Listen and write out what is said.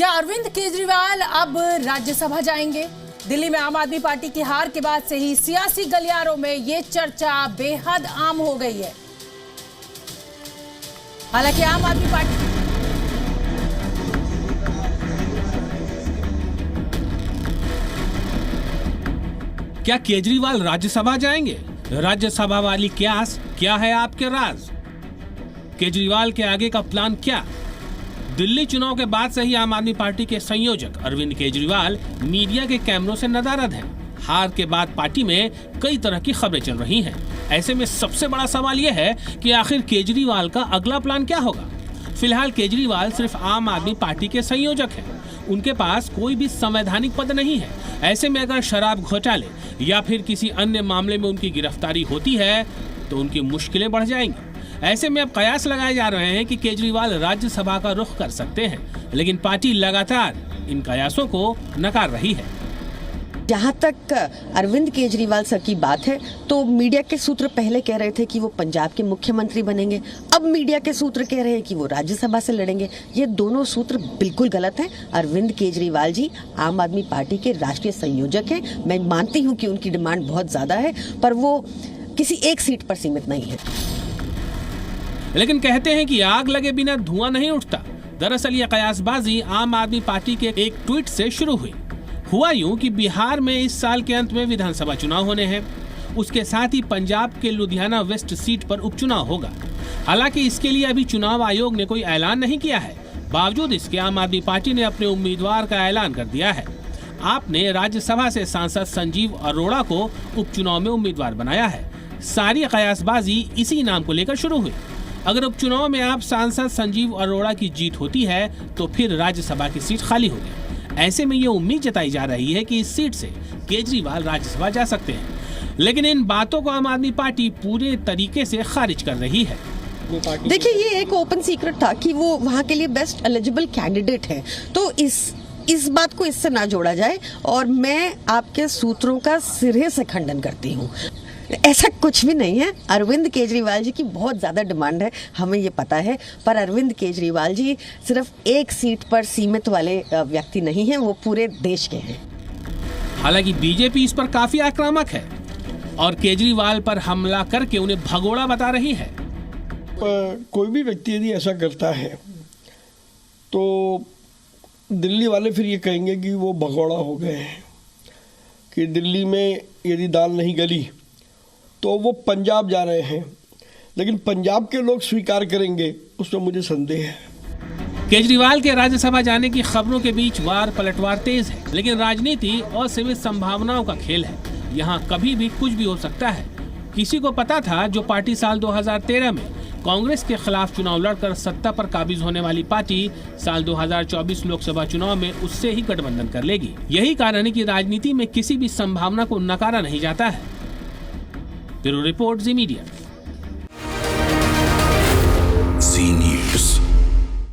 क्या अरविंद केजरीवाल अब राज्यसभा जाएंगे? दिल्ली में आम आदमी पार्टी की हार के बाद से ही सियासी गलियारों में ये चर्चा बेहद आम हो गई है। हालांकि आम आदमी पार्टी क्या केजरीवाल राज्यसभा जाएंगे? राज्यसभा वाली क्यास क्या है आपके राज? केजरीवाल के आगे का प्लान क्या? दिल्ली चुनाव के बाद से ही आम आदमी पार्टी के संयोजक अरविंद केजरीवाल मीडिया के कैमरों से नदारद हैं। हार के बाद पार्टी में कई तरह की खबरें चल रही हैं। ऐसे में सबसे बड़ा सवाल यह है कि आखिर केजरीवाल का अगला प्लान क्या होगा? फिलहाल केजरीवाल सिर्फ आम आदमी पार्टी के संयोजक हैं। उनके पास कोई भी संवैधानिक पद नहीं है। ऐसे में अगर शराब घोटाले या फिर किसी अन्य मामले में उनकी गिरफ्तारी होती है तो उनकी मुश्किलें बढ़ जाएंगी। ऐसे में अब कयास लगाए जा रहे हैं कि केजरीवाल राज्यसभा का रुख कर सकते हैं, लेकिन पार्टी लगातार इन कयासों को नकार रही है। जहाँ तक अरविंद केजरीवाल सर की बात है तो मीडिया के सूत्र पहले कह रहे थे कि वो पंजाब के मुख्यमंत्री बनेंगे। अब मीडिया के सूत्र कह रहे हैं कि वो राज्यसभा से लड़ेंगे। ये दोनों सूत्र बिल्कुल गलत हैं। अरविंद केजरीवाल जी आम आदमी पार्टी के राष्ट्रीय संयोजक हैं। मैं मानती हूँ कि उनकी डिमांड बहुत ज्यादा है, पर वो किसी एक सीट पर सीमित नहीं है। लेकिन कहते हैं कि आग लगे बिना धुआं नहीं उठता। दरअसल ये कयासबाजी आम आदमी पार्टी के एक ट्वीट से शुरू हुई। हुआ यूं कि बिहार में इस साल के अंत में विधानसभा चुनाव होने हैं। उसके साथ ही पंजाब के लुधियाना वेस्ट सीट पर उपचुनाव होगा। हालांकि इसके लिए अभी चुनाव आयोग ने कोई ऐलान नहीं किया है। बावजूद इसके आम आदमी पार्टी ने अपने उम्मीदवार का ऐलान कर दिया है। आपने राज्यसभा से सांसद संजीव अरोड़ा को उपचुनाव में उम्मीदवार बनाया है। सारी कयासबाजी इसी नाम को लेकर शुरू हुई। अगर उपचुनाव में आप सांसद संजीव अरोड़ा की जीत होती है तो फिर राज्यसभा की सीट खाली होगी। ऐसे में ये उम्मीद जताई जा रही है कि इस सीट से केजरीवाल राज्यसभा जा सकते हैं, लेकिन इन बातों को आम आदमी पार्टी पूरे तरीके से खारिज कर रही है। देखिए, ये एक ओपन सीक्रेट था कि वो वहाँ के लिए बेस्ट एलिजिबल कैंडिडेट है, तो इस बात को इससे ना जोड़ा जाए। और मैं आपके सूत्रों का सिरे से खंडन करती हूँ। ऐसा कुछ भी नहीं है। अरविंद केजरीवाल जी की बहुत ज्यादा डिमांड है, हमें ये पता है, पर अरविंद केजरीवाल जी सिर्फ एक सीट पर सीमित वाले व्यक्ति नहीं हैं, वो पूरे देश के हैं। हालांकि बीजेपी इस पर काफी आक्रामक है और केजरीवाल पर हमला करके उन्हें भगोड़ा बता रही है। कोई भी व्यक्ति यदि ऐसा करता है तो दिल्ली वाले फिर ये कहेंगे कि वो भगोड़ा हो गए हैं, कि दिल्ली में यदि दाल नहीं गली तो वो पंजाब जा रहे हैं। लेकिन पंजाब के लोग स्वीकार करेंगे, उसमें मुझे संदेह है। केजरीवाल के राज्यसभा जाने की खबरों के बीच वार पलटवार तेज है, लेकिन राजनीति और सीमित संभावनाओं का खेल है। यहाँ कभी भी कुछ भी हो सकता है। किसी को पता था जो पार्टी साल 2013 में कांग्रेस के खिलाफ चुनाव लड़कर सत्ता पर काबिज होने वाली पार्टी साल 2024 लोकसभा चुनाव में उससे ही गठबंधन कर लेगी। यही कारण है कि राजनीति में किसी भी संभावना को नकारा नहीं जाता है। ब्यूरो रिपोर्ट, जी मीडिया।